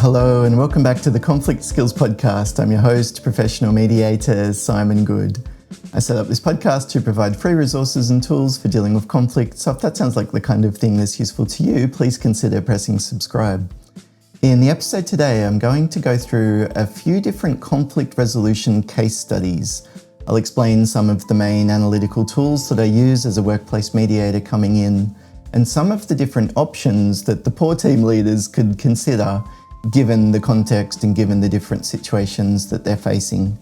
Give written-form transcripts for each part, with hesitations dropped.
Hello and welcome back to the Conflict Skills Podcast. I'm your host, professional mediator Simon Goode. I set up this podcast to provide free resources and tools for dealing with conflict, so if that sounds like the kind of thing that's useful to you, please consider pressing subscribe. In the episode today, I'm going to go through a few different conflict resolution case studies. I'll explain some of the main analytical tools that I use as a workplace mediator coming in, and some of the different options that the poor team leaders could consider given the context and given the different situations that they're facing.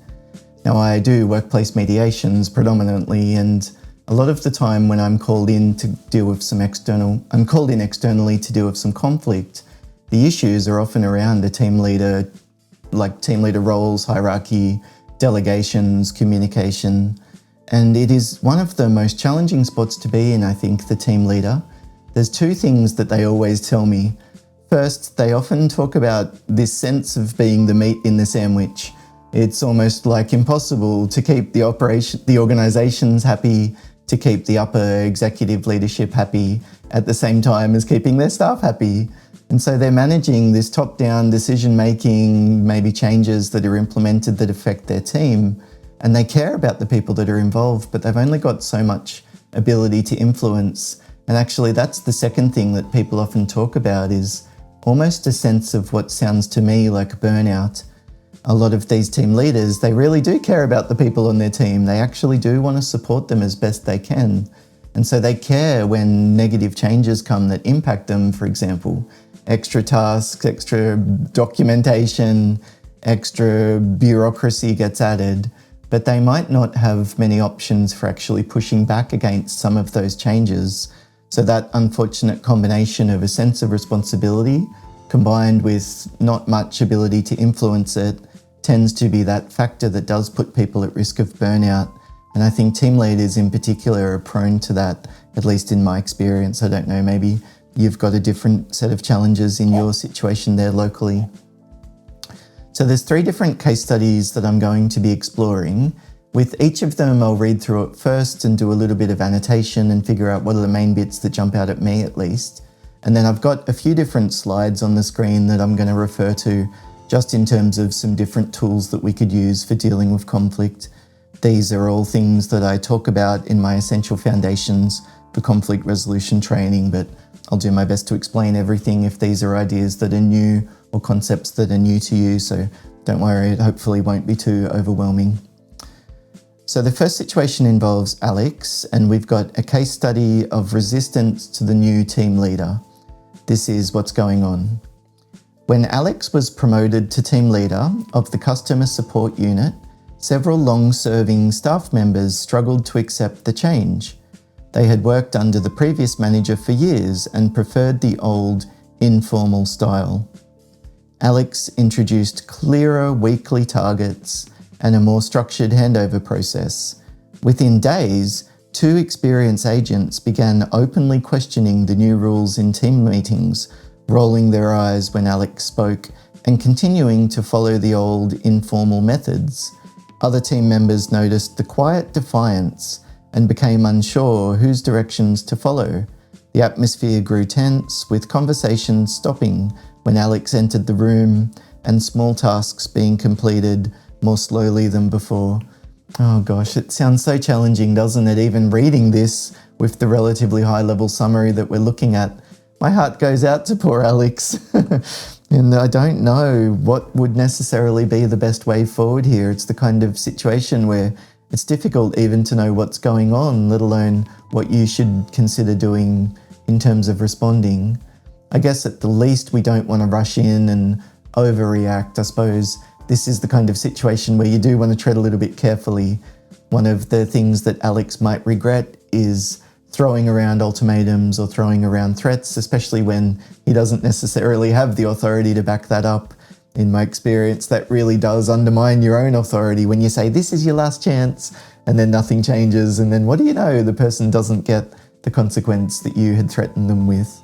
Now, I do workplace mediations predominantly, and a lot of the time when I'm called in to deal with I'm called in externally to deal with some conflict, the issues are often around a team leader, like team leader roles, hierarchy, delegations, communication, and it is one of the most challenging spots to be in, I think, the team leader. There's two things that they always tell me. First, they often talk about this sense of being the meat in the sandwich. It's almost like impossible to keep the organizations happy, to keep the upper executive leadership happy at the same time as keeping their staff happy. And so they're managing this top-down decision-making, maybe changes that are implemented that affect their team, and they care about the people that are involved, but they've only got so much ability to influence. And actually, that's the second thing that people often talk about, is almost a sense of what sounds to me like burnout. A lot of these team leaders, they really do care about the people on their team. They actually do want to support them as best they can. And so they care when negative changes come that impact them, for example, extra tasks, extra documentation, extra bureaucracy gets added, but they might not have many options for actually pushing back against some of those changes. So that unfortunate combination of a sense of responsibility combined with not much ability to influence it tends to be that factor that does put people at risk of burnout. And I think team leaders in particular are prone to that, at least in my experience. I don't know, maybe you've got a different set of challenges in your situation there locally. So there's three different case studies that I'm going to be exploring. With each of them, I'll read through it first and do a little bit of annotation and figure out what are the main bits that jump out at me at least. And then I've got a few different slides on the screen that I'm going to refer to just in terms of some different tools that we could use for dealing with conflict. These are all things that I talk about in my Essential Foundations for Conflict Resolution training, but I'll do my best to explain everything if these are ideas that are new or concepts that are new to you, so don't worry, it hopefully won't be too overwhelming. So the first situation involves Alex, and we've got a case study of resistance to the new team leader. This is what's going on. When Alex was promoted to team leader of the customer support unit, several long-serving staff members struggled to accept the change. They had worked under the previous manager for years and preferred the old, informal style. Alex introduced clearer weekly targets and a more structured handover process. Within days, 2 experienced agents began openly questioning the new rules in team meetings, rolling their eyes when Alex spoke and continuing to follow the old informal methods. Other team members noticed the quiet defiance and became unsure whose directions to follow. The atmosphere grew tense, with conversations stopping when Alex entered the room and small tasks being completed more slowly than before. Oh gosh, it sounds so challenging, doesn't it? Even reading this with the relatively high level summary that we're looking at, my heart goes out to poor Alex. And I don't know what would necessarily be the best way forward here. It's the kind of situation where it's difficult even to know what's going on, let alone what you should consider doing in terms of responding. I guess at the least we don't want to rush in and overreact. I suppose this is the kind of situation where you do want to tread a little bit carefully. One of the things that Alex might regret is throwing around ultimatums or throwing around threats, especially when he doesn't necessarily have the authority to back that up. In my experience, that really does undermine your own authority when you say, this is your last chance, and then nothing changes, and then what do you know, the person doesn't get the consequence that you had threatened them with.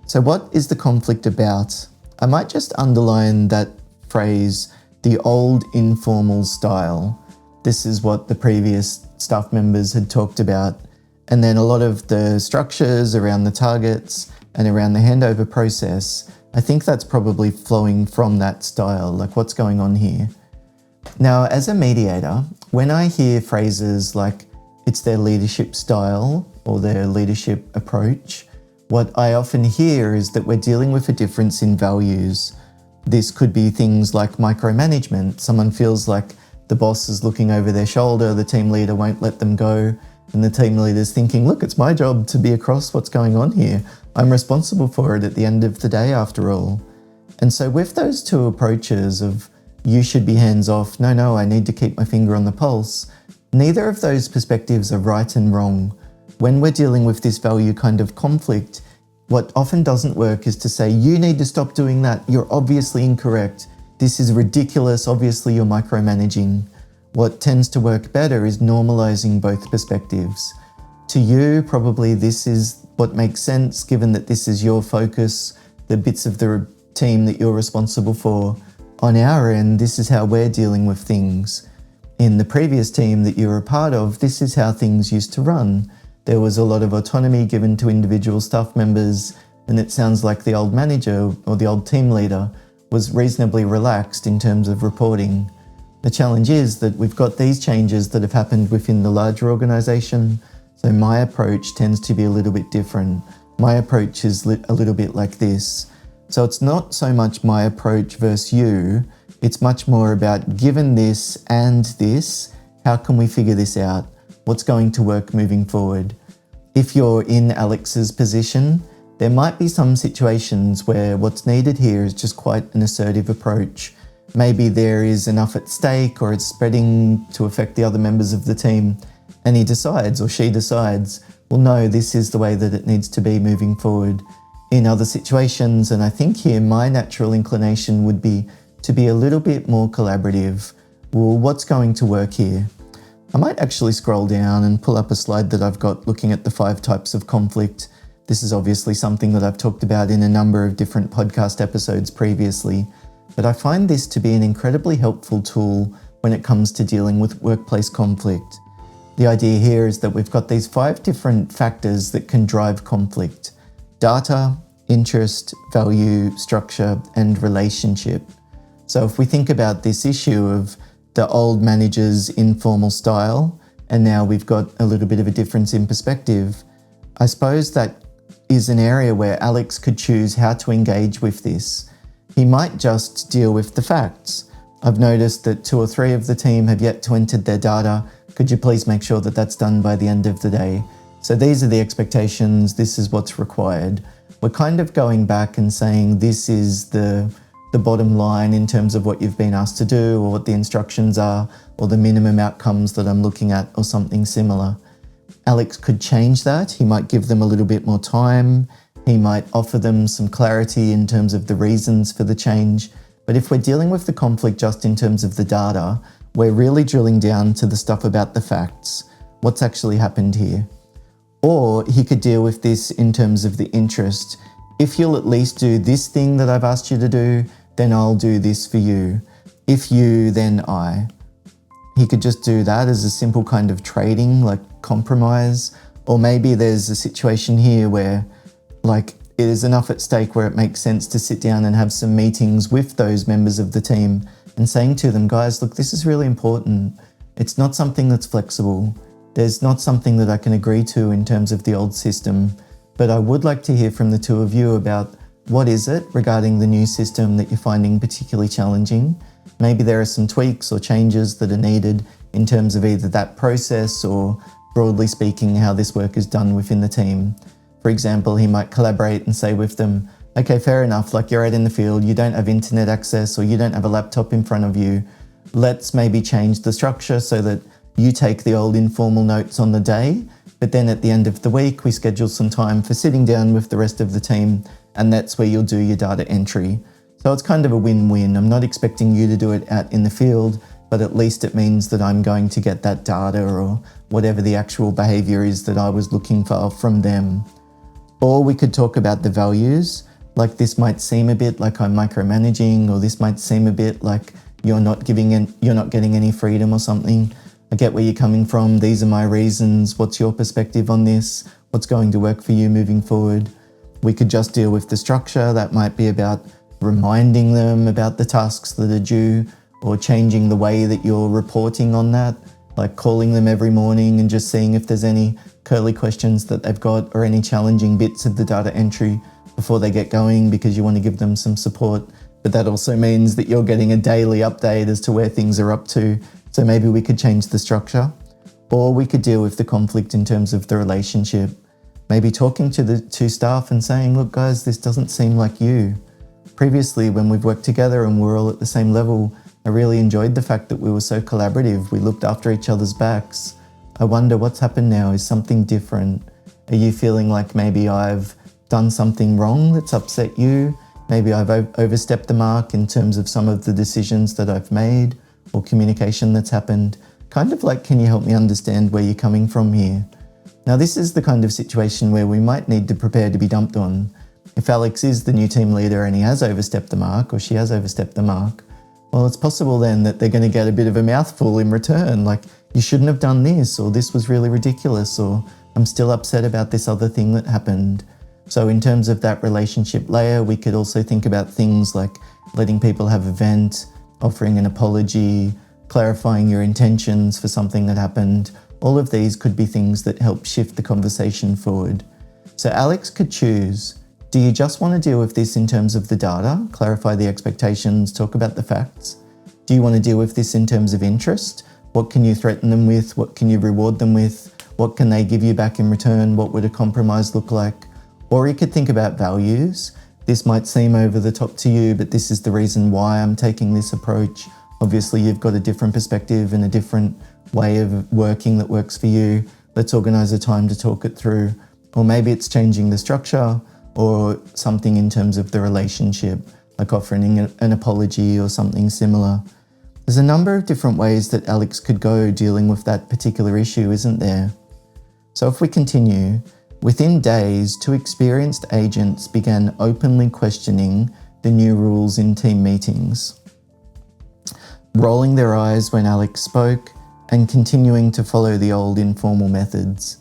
So what is the conflict about? I might just underline that phrase, the old informal style. This is what the previous staff members had talked about. And then a lot of the structures around the targets and around the handover process I think that's probably flowing from that style, like what's going on here. Now, as a mediator, when I hear phrases like it's their leadership style or their leadership approach, what I often hear is that we're dealing with a difference in values. This could be things like micromanagement. Someone feels like the boss is looking over their shoulder, the team leader won't let them go, and the team leader's thinking, look, it's my job to be across what's going on here. I'm responsible for it at the end of the day, after all. And so with those two approaches of you should be hands off, no, I need to keep my finger on the pulse, neither of those perspectives are right and wrong. When we're dealing with this value kind of conflict, what often doesn't work is to say, you need to stop doing that. You're obviously incorrect. This is ridiculous. Obviously, you're micromanaging. What tends to work better is normalizing both perspectives. To you, probably this is what makes sense, given that this is your focus, the bits of the team that you're responsible for. On our end, this is how we're dealing with things. In the previous team that you were a part of, this is how things used to run. There was a lot of autonomy given to individual staff members, and it sounds like the old manager or the old team leader was reasonably relaxed in terms of reporting. The challenge is that we've got these changes that have happened within the larger organisation, so my approach tends to be a little bit different. My approach is a little bit like this. So it's not so much my approach versus you, it's much more about given this and this, how can we figure this out? What's going to work moving forward? If you're in Alex's position, there might be some situations where what's needed here is just quite an assertive approach. Maybe there is enough at stake or it's spreading to affect the other members of the team, and he decides or she decides, well, no, this is the way that it needs to be moving forward. In other situations, and I think here my natural inclination would be to be a little bit more collaborative. Well, what's going to work here? I might actually scroll down and pull up a slide that I've got looking at the 5 types of conflict. This is obviously something that I've talked about in a number of different podcast episodes previously, but I find this to be an incredibly helpful tool when it comes to dealing with workplace conflict. The idea here is that we've got these 5 different factors that can drive conflict: data, interest, value, structure, and relationship. So if we think about this issue of the old manager's informal style, and now we've got a little bit of a difference in perspective, I suppose that is an area where Alex could choose how to engage with this. He might just deal with the facts. I've noticed that 2 or 3 of the team have yet to enter their data. Could you please make sure that that's done by the end of the day? So these are the expectations, this is what's required. We're kind of going back and saying this is the bottom line in terms of what you've been asked to do, or what the instructions are, or the minimum outcomes that I'm looking at, or something similar. Alex could change that. He might give them a little bit more time. He might offer them some clarity in terms of the reasons for the change. But if we're dealing with the conflict just in terms of the data, we're really drilling down to the stuff about the facts. What's actually happened here? Or he could deal with this in terms of the interest. If you'll at least do this thing that I've asked you to do, then I'll do this for you. If you, then I. He could just do that as a simple kind of trading, like compromise. Or maybe there's a situation here where like it is enough at stake where it makes sense to sit down and have some meetings with those members of the team and saying to them, guys, look, this is really important. It's not something that's flexible. There's not something that I can agree to in terms of the old system, but I would like to hear from the 2 of you about what is it regarding the new system that you're finding particularly challenging. Maybe there are some tweaks or changes that are needed in terms of either that process or, broadly speaking, how this work is done within the team. For example, he might collaborate and say with them, okay, fair enough, like you're out in the field, you don't have internet access or you don't have a laptop in front of you. Let's maybe change the structure so that you take the old informal notes on the day, but then at the end of the week, we schedule some time for sitting down with the rest of the team, and that's where you'll do your data entry. So it's kind of a win-win. I'm not expecting you to do it out in the field, but at least it means that I'm going to get that data or whatever the actual behavior is that I was looking for from them. Or we could talk about the values. Like this might seem a bit like I'm micromanaging, or this might seem a bit like you're not getting any freedom or something. I get where you're coming from. These are my reasons. What's your perspective on this? What's going to work for you moving forward? We could just deal with the structure. That might be about reminding them about the tasks that are due, or changing the way that you're reporting on that, like calling them every morning and just seeing if there's any curly questions that they've got or any challenging bits of the data entry before they get going, because you want to give them some support. But that also means that you're getting a daily update as to where things are up to. So maybe we could change the structure, or we could deal with the conflict in terms of the relationship. Maybe talking to the two staff and saying, look guys, this doesn't seem like you. Previously, when we've worked together and we're all at the same level, I really enjoyed the fact that we were so collaborative. We looked after each other's backs. I wonder what's happened now. Is something different? Are you feeling like maybe I've done something wrong that's upset you? Maybe I've overstepped the mark in terms of some of the decisions that I've made or communication that's happened. Kind of like, can you help me understand where you're coming from here? Now, this is the kind of situation where we might need to prepare to be dumped on. If Alex is the new team leader and he has overstepped the mark, or she has overstepped the mark, well, it's possible then that they're going to get a bit of a mouthful in return, like, you shouldn't have done this, or this was really ridiculous, or I'm still upset about this other thing that happened. So in terms of that relationship layer, we could also think about things like letting people have a vent, offering an apology, clarifying your intentions for something that happened. All of these could be things that help shift the conversation forward. So Alex could choose, do you just want to deal with this in terms of the data, clarify the expectations, talk about the facts? Do you want to deal with this in terms of interest? What can you threaten them with? What can you reward them with? What can they give you back in return? What would a compromise look like? Or you could think about values. This might seem over the top to you, but this is the reason why I'm taking this approach. Obviously, you've got a different perspective and a different way of working that works for you. Let's organise a time to talk it through. Or maybe it's changing the structure, or something in terms of the relationship, like offering an apology or something similar. There's a number of different ways that Alex could go dealing with that particular issue, isn't there? So if we continue, within days, two experienced agents began openly questioning the new rules in team meetings, rolling their eyes when Alex spoke and continuing to follow the old informal methods.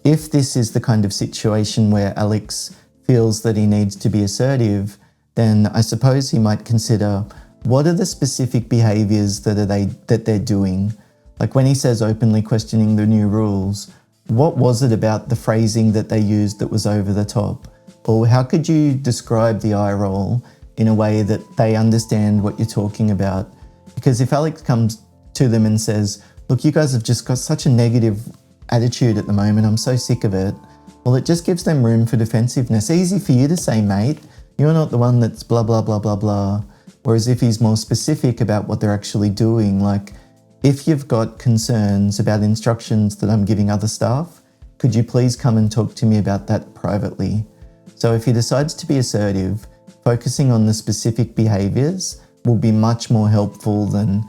If this is the kind of situation where Alex feels that he needs to be assertive, then I suppose he might consider, what are the specific behaviours that they're doing? Like when he says openly questioning the new rules, what was it about the phrasing that they used that was over the top? Or how could you describe the eye roll in a way that they understand what you're talking about? Because if Alex comes to them and says, look, you guys have just got such a negative attitude at the moment, I'm so sick of it, well, it just gives them room for defensiveness. Easy for you to say, mate, you're not the one that's blah, blah, blah, blah, blah. Whereas if he's more specific about what they're actually doing, like, if you've got concerns about instructions that I'm giving other staff, could you please come and talk to me about that privately? So if he decides to be assertive, focusing on the specific behaviours will be much more helpful than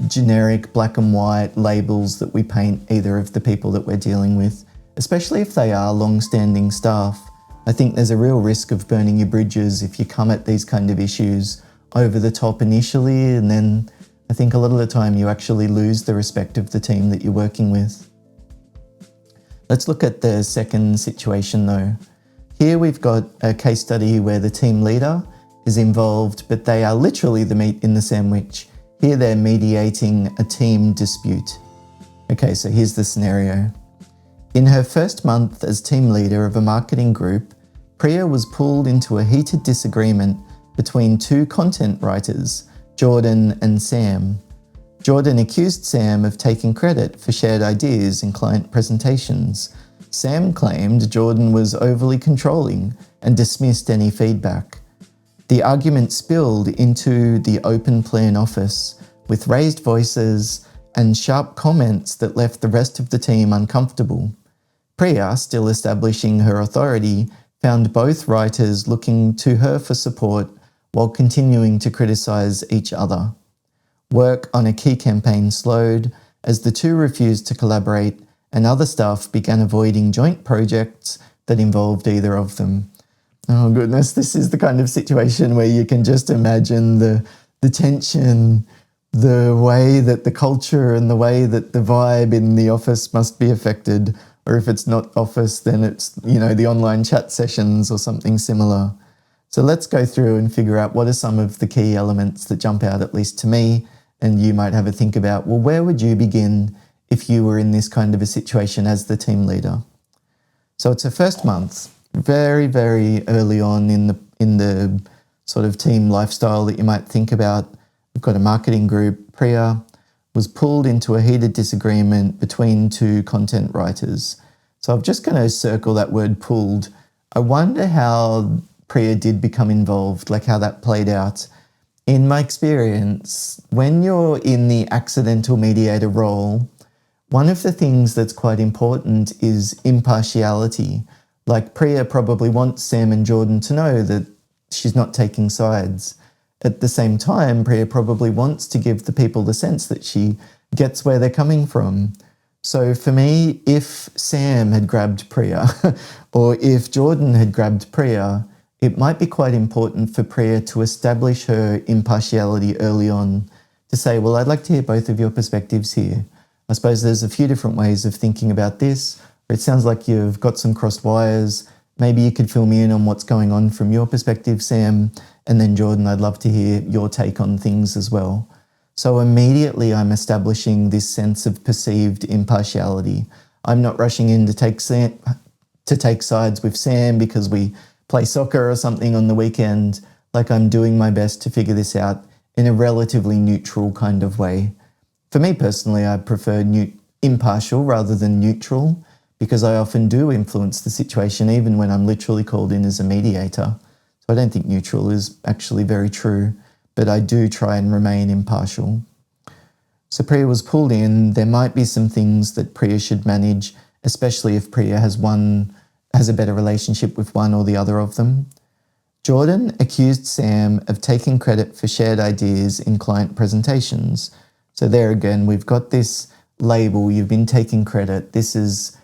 generic black and white labels that we paint either of the people that we're dealing with, especially if they are long-standing staff. I think there's a real risk of burning your bridges if you come at these kind of issues over the top initially, and then I think a lot of the time you actually lose the respect of the team that you're working with. Let's look at the second situation though. Here we've got a case study where the team leader is involved, but they are literally the meat in the sandwich. Here they're mediating a team dispute. Okay, so here's the scenario. In her first month as team leader of a marketing group, Priya was pulled into a heated disagreement between two content writers, Jordan and Sam. Jordan accused Sam of taking credit for shared ideas in client presentations. Sam claimed Jordan was overly controlling and dismissed any feedback. The argument spilled into the open plan office with raised voices and sharp comments that left the rest of the team uncomfortable. Priya, still establishing her authority, found both writers looking to her for support while continuing to criticise each other. Work on a key campaign slowed as the two refused to collaborate and other staff began avoiding joint projects that involved either of them. Oh goodness, this is the kind of situation where you can just imagine the tension, the way that the culture and the way that the vibe in the office must be affected. Or if it's not office, then it's, the online chat sessions or something similar. So let's go through and figure out what are some of the key elements that jump out, at least to me, and you might have a think about, well, where would you begin if you were in this kind of a situation as the team leader? So it's a first month, very, very early on in the sort of team lifestyle that you might think about. We've got a marketing group. Priya was pulled into a heated disagreement between two content writers. So I'm just going to circle that word pulled. I wonder how Priya did become involved, like how that played out. In my experience, when you're in the accidental mediator role, one of the things that's quite important is impartiality. Like Priya probably wants Sam and Jordan to know that she's not taking sides. At the same time, Priya probably wants to give the people the sense that she gets where they're coming from. So for me, if Sam had grabbed Priya or if Jordan had grabbed Priya, it might be quite important for Priya to establish her impartiality early on, to say, well, I'd like to hear both of your perspectives here. I suppose there's a few different ways of thinking about this. It sounds like you've got some crossed wires. Maybe you could fill me in on what's going on from your perspective, Sam. And then Jordan, I'd love to hear your take on things as well. So immediately I'm establishing this sense of perceived impartiality. I'm not rushing in to take sides with Sam because we play soccer or something on the weekend. Like, I'm doing my best to figure this out in a relatively neutral kind of way. For me personally, I prefer impartial rather than neutral, because I often do influence the situation even when I'm literally called in as a mediator. So I don't think neutral is actually very true, but I do try and remain impartial. So Priya was pulled in. There might be some things that Priya should manage, especially if Priya has a better relationship with one or the other of them. Jordan accused Sam of taking credit for shared ideas in client presentations. So there again, we've got this label, you've been taking credit. This is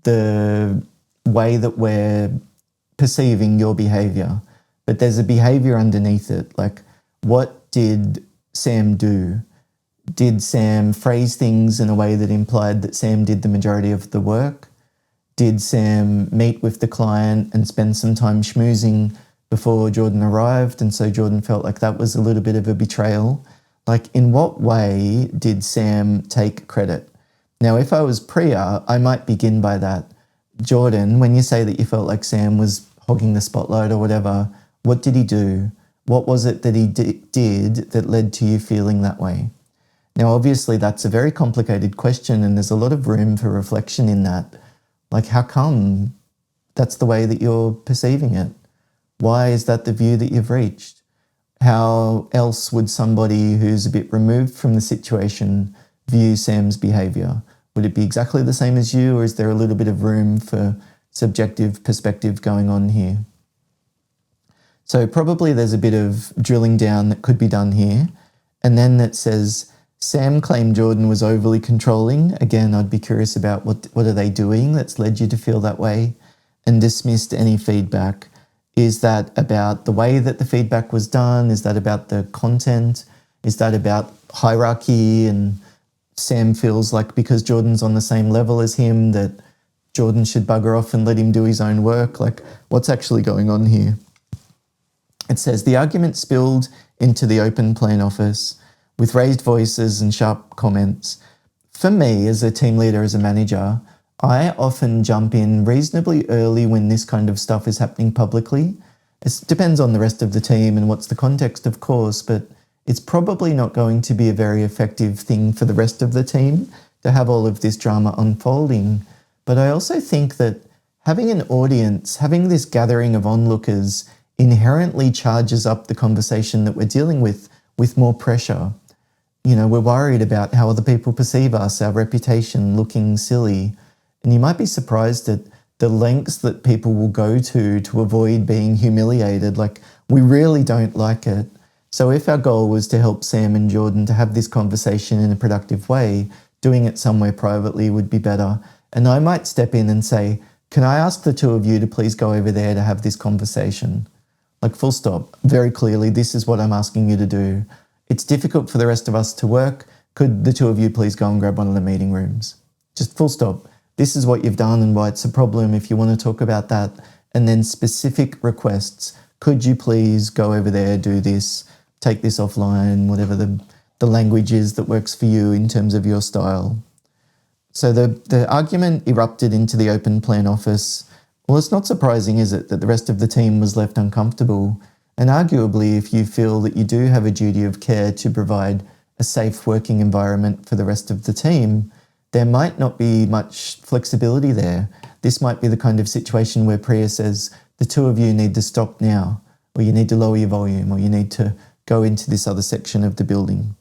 the way that we're perceiving your behavior. But there's a behavior underneath it. Like, what did Sam do? Did Sam phrase things in a way that implied that Sam did the majority of the work? Did Sam meet with the client and spend some time schmoozing before Jordan arrived? And so Jordan felt like that was a little bit of a betrayal. Like, in what way did Sam take credit? Now, if I was Priya, I might begin by that. Jordan, when you say that you felt like Sam was hogging the spotlight or whatever, what did he do? What was it that he did that led to you feeling that way? Now, obviously, that's a very complicated question, and there's a lot of room for reflection in that. Like, how come that's the way that you're perceiving it? Why is that the view that you've reached? How else would somebody who's a bit removed from the situation view Sam's behaviour? Would it be exactly the same as you, or is there a little bit of room for subjective perspective going on here? So probably there's a bit of drilling down that could be done here. And then it says, Sam claimed Jordan was overly controlling. Again, I'd be curious about what are they doing that's led you to feel that way, and dismissed any feedback. Is that about the way that the feedback was done? Is that about the content? Is that about hierarchy? And Sam feels like because Jordan's on the same level as him that Jordan should bugger off and let him do his own work. Like, what's actually going on here? It says, the argument spilled into the open plan office with raised voices and sharp comments. For me, as a team leader, as a manager, I often jump in reasonably early when this kind of stuff is happening publicly. It depends on the rest of the team and what's the context, of course, but it's probably not going to be a very effective thing for the rest of the team to have all of this drama unfolding. But I also think that having an audience, having this gathering of onlookers inherently charges up the conversation that we're dealing with more pressure. You know, we're worried about how other people perceive us, our reputation, looking silly. And you might be surprised at the lengths that people will go to avoid being humiliated. Like, we really don't like it. So if our goal was to help Sam and Jordan to have this conversation in a productive way, doing it somewhere privately would be better. And I might step in and say, can I ask the two of you to please go over there to have this conversation? Like, full stop. Very clearly, this is what I'm asking you to do. It's difficult for the rest of us to work. Could the two of you please go and grab one of the meeting rooms? Just full stop. this is what you've done and why it's a problem, if you want to talk about that. And then specific requests. Could you please go over there, do this, take this offline, whatever the language is that works for you in terms of your style. So the argument erupted into the open plan office. Well, it's not surprising, is it, that the rest of the team was left uncomfortable? And arguably, if you feel that you do have a duty of care to provide a safe working environment for the rest of the team, there might not be much flexibility there. This might be the kind of situation where Priya says, the two of you need to stop now, or you need to lower your volume, or you need to go into this other section of the building.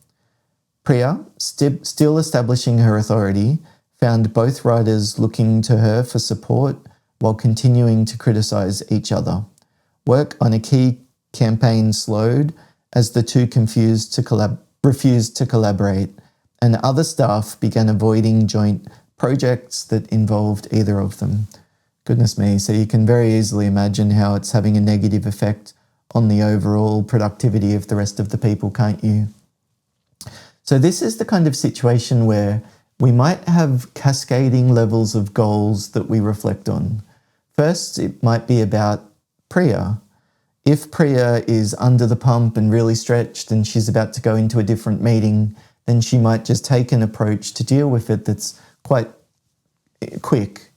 Priya, still establishing her authority, found both riders looking to her for support while continuing to criticise each other. Work on a key campaign slowed as the two refused to collaborate, and other staff began avoiding joint projects that involved either of them. Goodness me, so you can very easily imagine how it's having a negative effect on the overall productivity of the rest of the people, can't you? So this is the kind of situation where we might have cascading levels of goals that we reflect on. First, it might be about Priya. If Priya is under the pump and really stretched and she's about to go into a different meeting, then she might just take an approach to deal with it that's quite quick.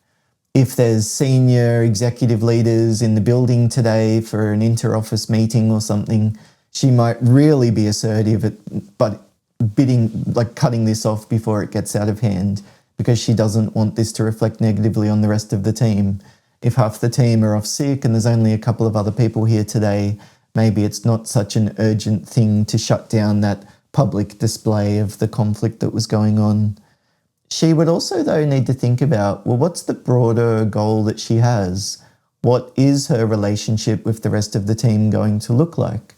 If there's senior executive leaders in the building today for an inter-office meeting or something, she might really be assertive, but cutting this off before it gets out of hand, because she doesn't want this to reflect negatively on the rest of the team. If half the team are off sick and there's only a couple of other people here today, maybe it's not such an urgent thing to shut down that public display of the conflict that was going on. She would also, though, need to think about, well, what's the broader goal that she has? What is her relationship with the rest of the team going to look like?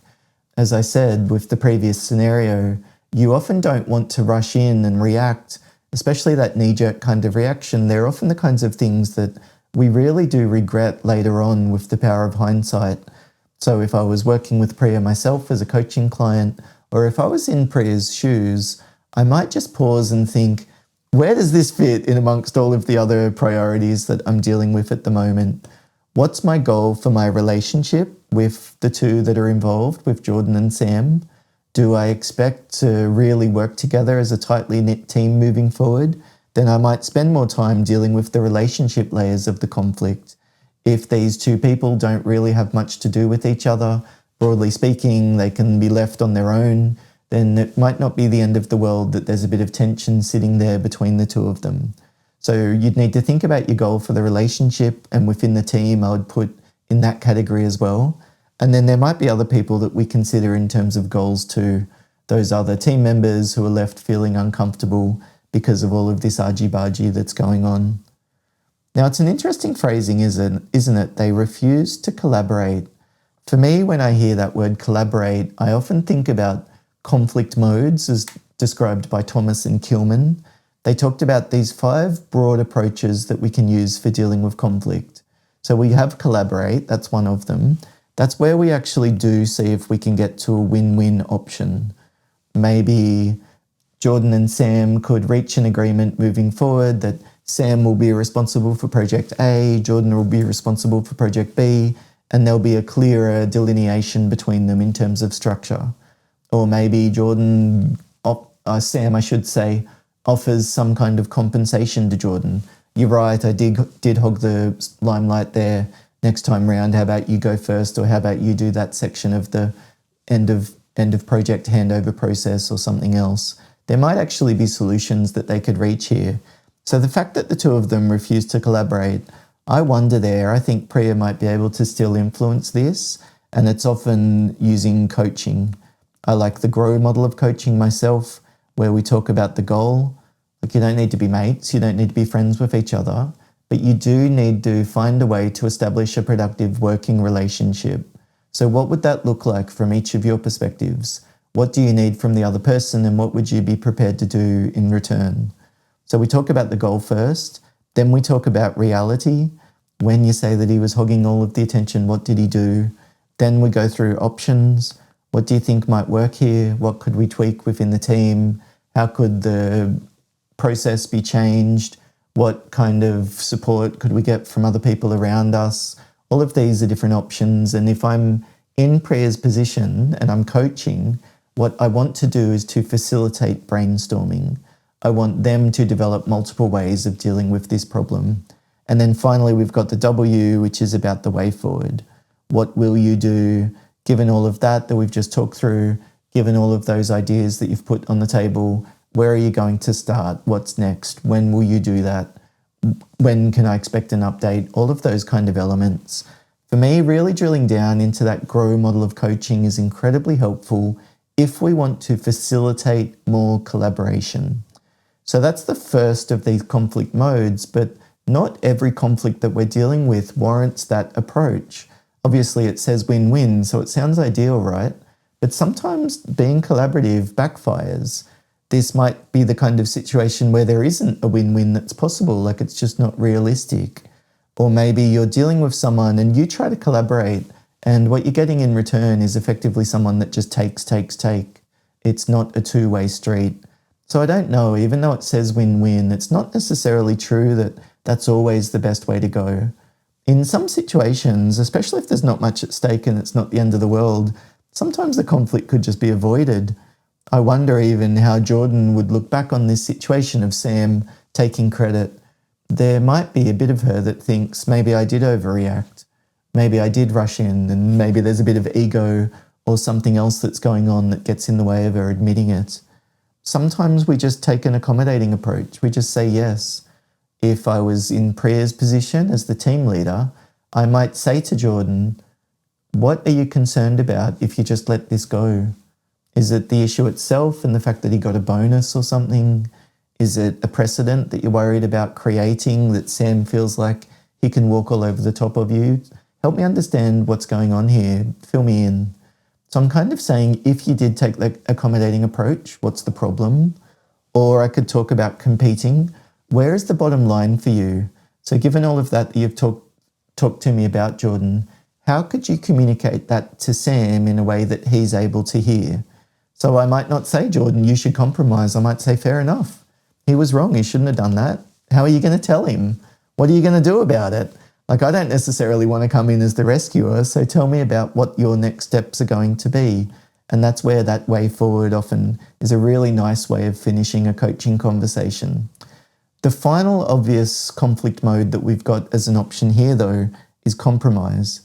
As I said with the previous scenario, you often don't want to rush in and react, especially that knee-jerk kind of reaction. They're often the kinds of things that we really do regret later on with the power of hindsight. So if I was working with Priya myself as a coaching client, or if I was in Priya's shoes, I might just pause and think, where does this fit in amongst all of the other priorities that I'm dealing with at the moment? What's my goal for my relationship with the two that are involved, with Jordan and Sam? Do I expect to really work together as a tightly knit team moving forward? Then I might spend more time dealing with the relationship layers of the conflict. If these two people don't really have much to do with each other, broadly speaking, they can be left on their own, then it might not be the end of the world that there's a bit of tension sitting there between the two of them. So you'd need to think about your goal for the relationship, and within the team, I would put in that category as well. And then there might be other people that we consider in terms of goals too. Those other team members who are left feeling uncomfortable because of all of this argy-bargy that's going on. Now, it's an interesting phrasing, isn't it? They refuse to collaborate. For me, when I hear that word collaborate, I often think about conflict modes as described by Thomas and Kilman. They talked about these 5 broad approaches that we can use for dealing with conflict. So we have collaborate, that's one of them. That's where we actually do see if we can get to a win-win option. Maybe Jordan and Sam could reach an agreement moving forward that Sam will be responsible for project A, Jordan will be responsible for project B, and there'll be a clearer delineation between them in terms of structure. Or maybe Sam, I should say, offers some kind of compensation to Jordan. You're right, I did hog the limelight there. Next time round, how about you go first, or how about you do that section of the end of project handover process or something else? There might actually be solutions that they could reach here. So the fact that the two of them refuse to collaborate, I wonder there. I think Priya might be able to still influence this, and it's often using coaching. I like the GROW model of coaching myself, where we talk about the goal. Like, you don't need to be mates, you don't need to be friends with each other, but you do need to find a way to establish a productive working relationship. So what would that look like from each of your perspectives? What do you need from the other person, and what would you be prepared to do in return? So we talk about the goal first, then we talk about reality. When you say that he was hogging all of the attention, what did he do? Then we go through options. What do you think might work here? What could we tweak within the team? How could the process be changed? What kind of support could we get from other people around us? All of these are different options. And if I'm in Priya's position and I'm coaching, what I want to do is to facilitate brainstorming. I want them to develop multiple ways of dealing with this problem. And then finally, we've got the W, which is about the way forward. What will you do, given all of that we've just talked through, given all of those ideas that you've put on the table? Where are you going to start? What's next? When will you do that? When can I expect an update? All of those kind of elements. For me, really drilling down into that GROW model of coaching is incredibly helpful if we want to facilitate more collaboration. So that's the first of these conflict modes, but not every conflict that we're dealing with warrants that approach. Obviously, it says win-win, so it sounds ideal, right? But sometimes being collaborative backfires. This might be the kind of situation where there isn't a win-win that's possible, like it's just not realistic. Or maybe you're dealing with someone and you try to collaborate, and what you're getting in return is effectively someone that just takes. It's not a two-way street. So I don't know, even though it says win-win, it's not necessarily true that that's always the best way to go. In some situations, especially if there's not much at stake and it's not the end of the world, sometimes the conflict could just be avoided. I wonder even how Jordan would look back on this situation of Sam taking credit. There might be a bit of her that thinks maybe I did overreact, maybe I did rush in, and maybe there's a bit of ego or something else that's going on that gets in the way of her admitting it. Sometimes we just take an accommodating approach. We just say yes. If I was in Priya's position as the team leader, I might say to Jordan, what are you concerned about if you just let this go? Is it the issue itself and the fact that he got a bonus or something? Is it a precedent that you're worried about creating that Sam feels like he can walk all over the top of you? Help me understand what's going on here. Fill me in. So I'm kind of saying, if you did take the accommodating approach, what's the problem? Or I could talk about competing. Where is the bottom line for you? So given all of that you've talked to me about, Jordan, how could you communicate that to Sam in a way that he's able to hear? So I might not say, Jordan, you should compromise. I might say, fair enough. He was wrong. He shouldn't have done that. How are you going to tell him? What are you going to do about it? Like, I don't necessarily want to come in as the rescuer, so tell me about what your next steps are going to be. And that's where that way forward often is a really nice way of finishing a coaching conversation. The final obvious conflict mode that we've got as an option here, though, is compromise.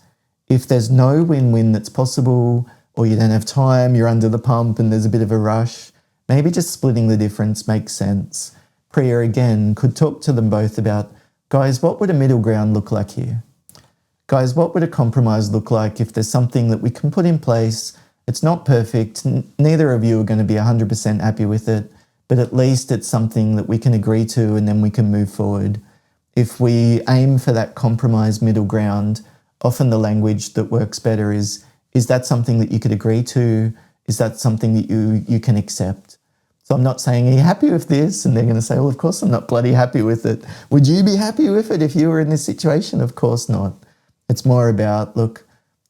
If there's no win-win that's possible, or you don't have time, you're under the pump and there's a bit of a rush, maybe just splitting the difference makes sense. Priya, again, could talk to them both about, guys, what would a middle ground look like here? Guys, what would a compromise look like if there's something that we can put in place? It's not perfect. Neither of you are going to be 100% happy with it, but at least it's something that we can agree to and then we can move forward. If we aim for that compromise middle ground, often the language that works better is that something that you could agree to? Is that something that you can accept? So I'm not saying, are you happy with this? And they're going to say, well, of course I'm not bloody happy with it. Would you be happy with it if you were in this situation? Of course not. It's more about, look,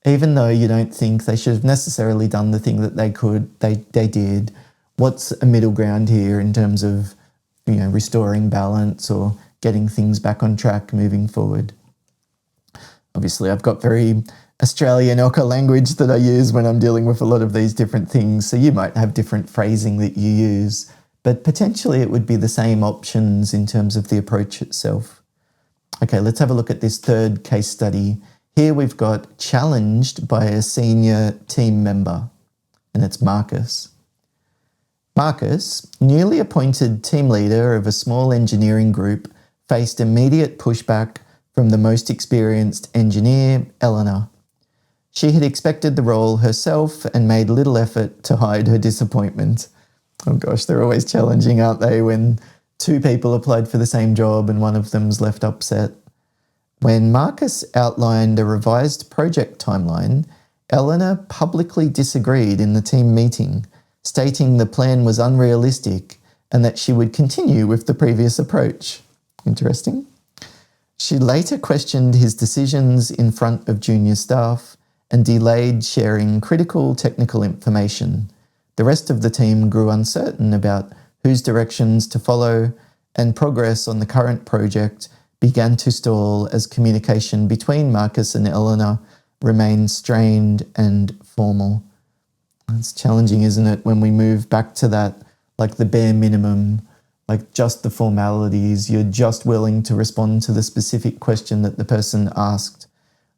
even though you don't think they should have necessarily done the thing that they did, what's a middle ground here in terms of, restoring balance or getting things back on track moving forward? Obviously, I've got very Australian Ocker language that I use when I'm dealing with a lot of these different things. So you might have different phrasing that you use, but potentially it would be the same options in terms of the approach itself. Okay, let's have a look at this third case study. Here we've got challenged by a senior team member, and it's Marcus. Marcus, newly appointed team leader of a small engineering group, faced immediate pushback from the most experienced engineer, Eleanor. She had expected the role herself and made little effort to hide her disappointment. Oh gosh, they're always challenging, aren't they, when two people applied for the same job and one of them's left upset. When Marcus outlined a revised project timeline, Eleanor publicly disagreed in the team meeting, stating the plan was unrealistic and that she would continue with the previous approach. Interesting. She later questioned his decisions in front of junior staff and delayed sharing critical technical information. The rest of the team grew uncertain about whose directions to follow, and progress on the current project began to stall as communication between Marcus and Eleanor remained strained and formal. It's challenging, isn't it, when we move back to that, like the bare minimum, like just the formalities, you're just willing to respond to the specific question that the person asked.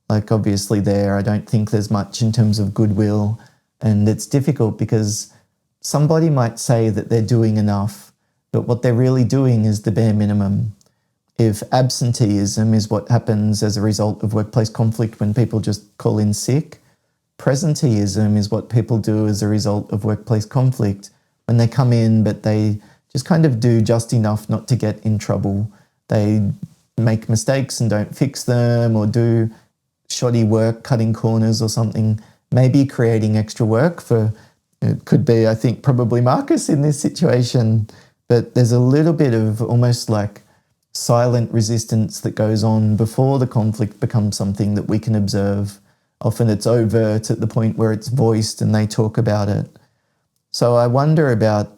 Like obviously there, I don't think there's much in terms of goodwill, and it's difficult because somebody might say that they're doing enough, but what they're really doing is the bare minimum. If absenteeism is what happens as a result of workplace conflict when people just call in sick, presenteeism is what people do as a result of workplace conflict when they come in, but they just kind of do just enough not to get in trouble. They make mistakes and don't fix them, or do shoddy work, cutting corners or something, maybe creating extra work for, it could be, I think, probably Marcus in this situation, but there's a little bit of almost like silent resistance that goes on before the conflict becomes something that we can observe. Often it's overt at the point where it's voiced and they talk about it. So I wonder about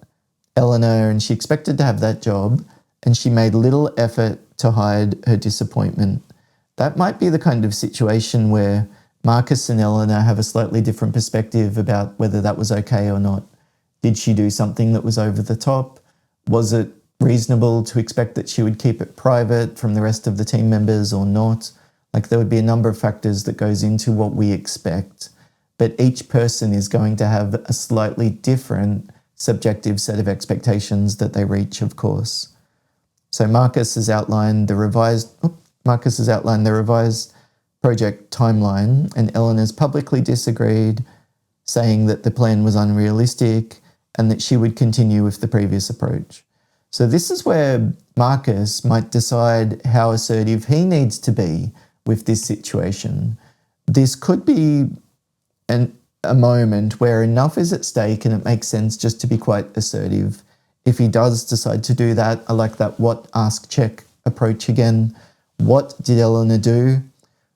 Eleanor, and she expected to have that job and she made little effort to hide her disappointment. That might be the kind of situation where Marcus and Eleanor have a slightly different perspective about whether that was okay or not. Did she do something that was over the top? Was it reasonable to expect that she would keep it private from the rest of the team members or not? Like there would be a number of factors that goes into what we expect, but each person is going to have a slightly different subjective set of expectations that they reach, of course. So Marcus has outlined the revised project timeline, and Eleanor's publicly disagreed, saying that the plan was unrealistic and that she would continue with the previous approach. So this is where Marcus might decide how assertive he needs to be with this situation. This could be a moment where enough is at stake and it makes sense just to be quite assertive. If he does decide to do that, I like that what, ask, check approach again. What did Eleanor do?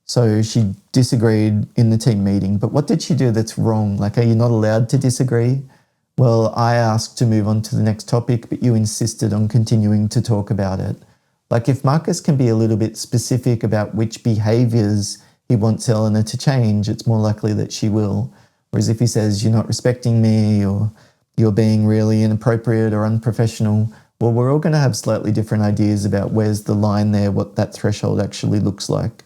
So she disagreed in the team meeting, but what did she do that's wrong? Like, are you not allowed to disagree? Well, I asked to move on to the next topic, but you insisted on continuing to talk about it. Like if Marcus can be a little bit specific about which behaviours he wants Eleanor to change, it's more likely that she will. Whereas if he says, you're not respecting me, or you're being really inappropriate or unprofessional, well, we're all going to have slightly different ideas about where's the line there, what that threshold actually looks like.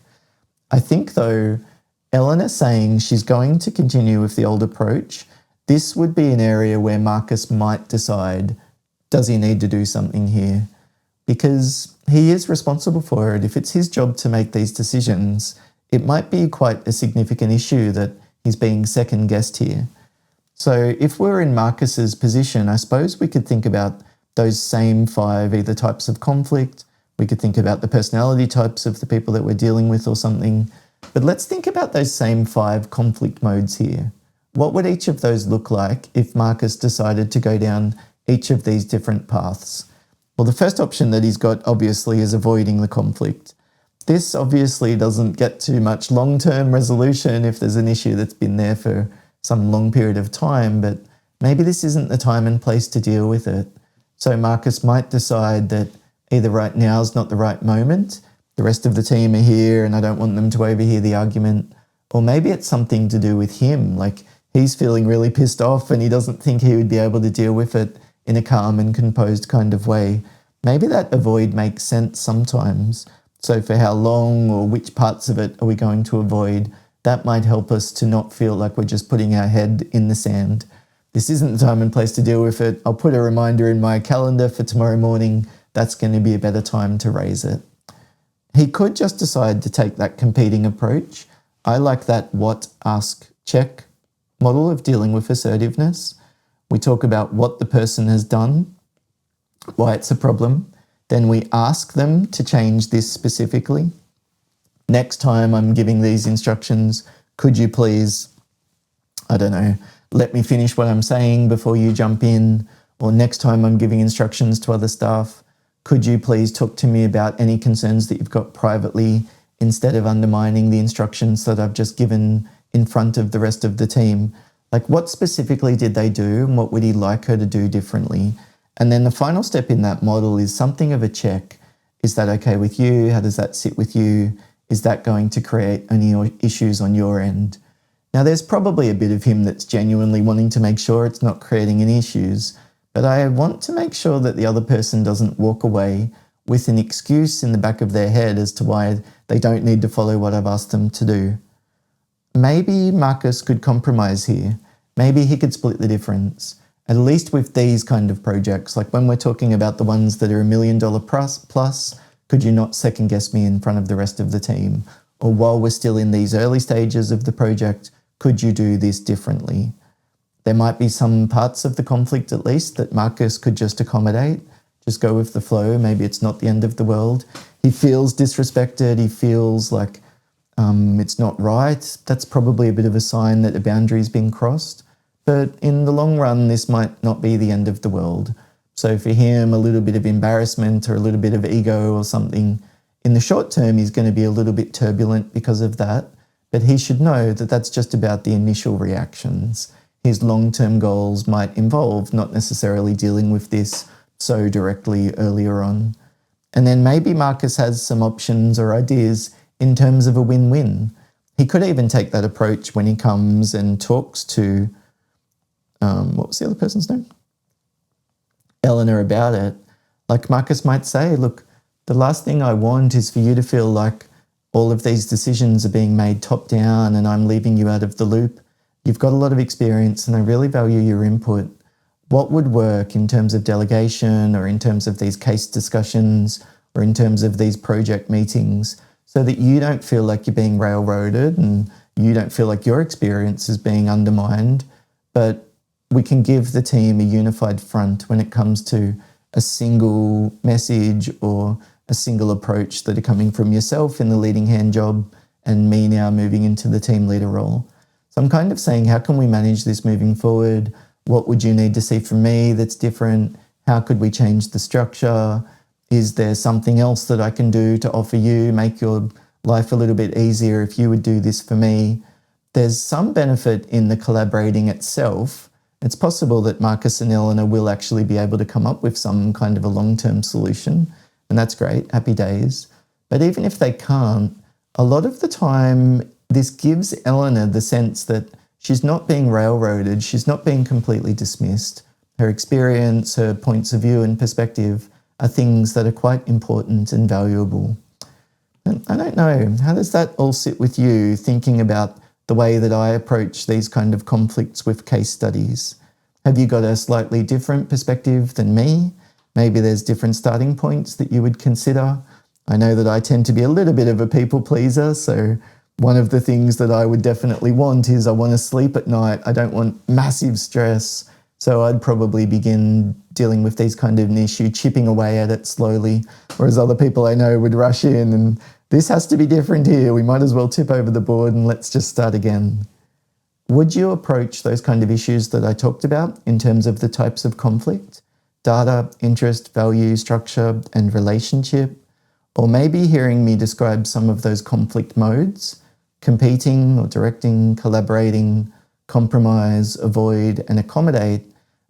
I think, though, Eleanor saying she's going to continue with the old approach, this would be an area where Marcus might decide, does he need to do something here? Because he is responsible for it. If it's his job to make these decisions, it might be quite a significant issue that he's being second-guessed here. So if we're in Marcus's position, I suppose we could think about those same 5 either types of conflict. We could think about the personality types of the people that we're dealing with or something. But let's think about those same 5 conflict modes here. What would each of those look like if Marcus decided to go down each of these different paths? Well, the first option that he's got, obviously, is avoiding the conflict. This obviously doesn't get to much long-term resolution if there's an issue that's been there for some long period of time, but maybe this isn't the time and place to deal with it. So Marcus might decide that either right now is not the right moment, the rest of the team are here and I don't want them to overhear the argument, or maybe it's something to do with him, like he's feeling really pissed off and he doesn't think he would be able to deal with it in a calm and composed kind of way. Maybe that avoid makes sense sometimes. So for how long or which parts of it are we going to avoid, that might help us to not feel like we're just putting our head in the sand. This isn't the time and place to deal with it. I'll put a reminder in my calendar for tomorrow morning. That's going to be a better time to raise it. He could just decide to take that competing approach. I like that what, ask, check model of dealing with assertiveness. We talk about what the person has done, why it's a problem. Then we ask them to change this specifically. Next time I'm giving these instructions, could you please, I don't know, let me finish what I'm saying before you jump in? Or next time I'm giving instructions to other staff, could you please talk to me about any concerns that you've got privately instead of undermining the instructions that I've just given in front of the rest of the team? Like what specifically did they do and what would he like her to do differently? And then the final step in that model is something of a check. Is that okay with you? How does that sit with you? Is that going to create any issues on your end? Now, there's probably a bit of him that's genuinely wanting to make sure it's not creating any issues, but I want to make sure that the other person doesn't walk away with an excuse in the back of their head as to why they don't need to follow what I've asked them to do. Maybe Marcus could compromise here. Maybe he could split the difference. At least with these kind of projects, like when we're talking about the ones that are $1 million plus, could you not second guess me in front of the rest of the team? Or while we're still in these early stages of the project, could you do this differently? There might be some parts of the conflict at least that Marcus could just accommodate, just go with the flow. Maybe it's not the end of the world. He feels disrespected. He feels like it's not right. That's probably a bit of a sign that a boundary's been crossed. But in the long run, this might not be the end of the world. So for him, a little bit of embarrassment or a little bit of ego or something, in the short term, he's going to be a little bit turbulent because of that. But he should know that that's just about the initial reactions. His long-term goals might involve not necessarily dealing with this so directly earlier on. And then maybe Marcus has some options or ideas in terms of a win-win. He could even take that approach when he comes and talks to, what was the other person's name? Eleanor about it. Like Marcus might say, look, the last thing I want is for you to feel like all of these decisions are being made top down and I'm leaving you out of the loop. You've got a lot of experience and I really value your input. What would work in terms of delegation or in terms of these case discussions or in terms of these project meetings so that you don't feel like you're being railroaded and you don't feel like your experience is being undermined, but we can give the team a unified front when it comes to a single message or a single approach that are coming from yourself in the leading hand job and me now moving into the team leader role. So I'm kind of saying, how can we manage this moving forward? What would you need to see from me that's different? How could we change the structure? Is there something else that I can do to offer you, make your life a little bit easier if you would do this for me? There's some benefit in the collaborating itself. It's possible that Marcus and Eleanor will actually be able to come up with some kind of a long-term solution, and that's great, happy days. But even if they can't, a lot of the time, this gives Eleanor the sense that she's not being railroaded, she's not being completely dismissed. Her experience, her points of view and perspective are things that are quite important and valuable. And I don't know, how does that all sit with you, thinking about the way that I approach these kind of conflicts with case studies? Have you got a slightly different perspective than me? Maybe there's different starting points that you would consider. I know that I tend to be a little bit of a people pleaser, so one of the things that I would definitely want is I want to sleep at night. I don't want massive stress. So I'd probably begin dealing with these kind of an issue, chipping away at it slowly, whereas other people I know would rush in and this has to be different here. We might as well tip over the board and let's just start again. Would you approach those kind of issues that I talked about in terms of the types of conflict? Data, interest, value, structure, and relationship? Or maybe hearing me describe some of those conflict modes, competing or directing, collaborating, compromise, avoid, and accommodate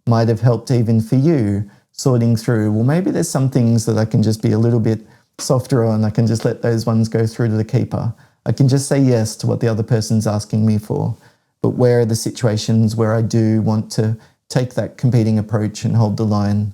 might have helped even for you sorting through, well, maybe there's some things that I can just be a little bit softer on. I can just let those ones go through to the keeper. I can just say yes to what the other person's asking me for. But where are the situations where I do want to take that competing approach and hold the line?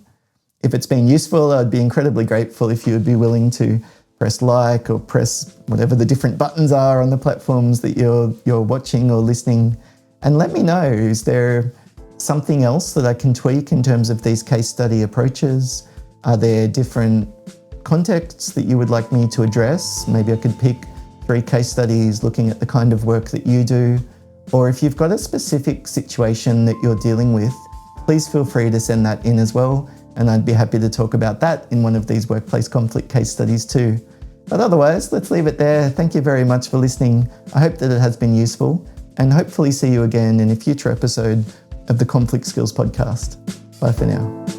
If it's been useful, I'd be incredibly grateful if you would be willing to press like or press whatever the different buttons are on the platforms that you're watching or listening. And let me know, is there something else that I can tweak in terms of these case study approaches? Are there different contexts that you would like me to address? Maybe I could pick 3 case studies looking at the kind of work that you do. Or if you've got a specific situation that you're dealing with, please feel free to send that in as well. And I'd be happy to talk about that in one of these workplace conflict case studies too. But otherwise, let's leave it there. Thank you very much for listening. I hope that it has been useful and hopefully see you again in a future episode of the Conflict Skills Podcast. Bye for now.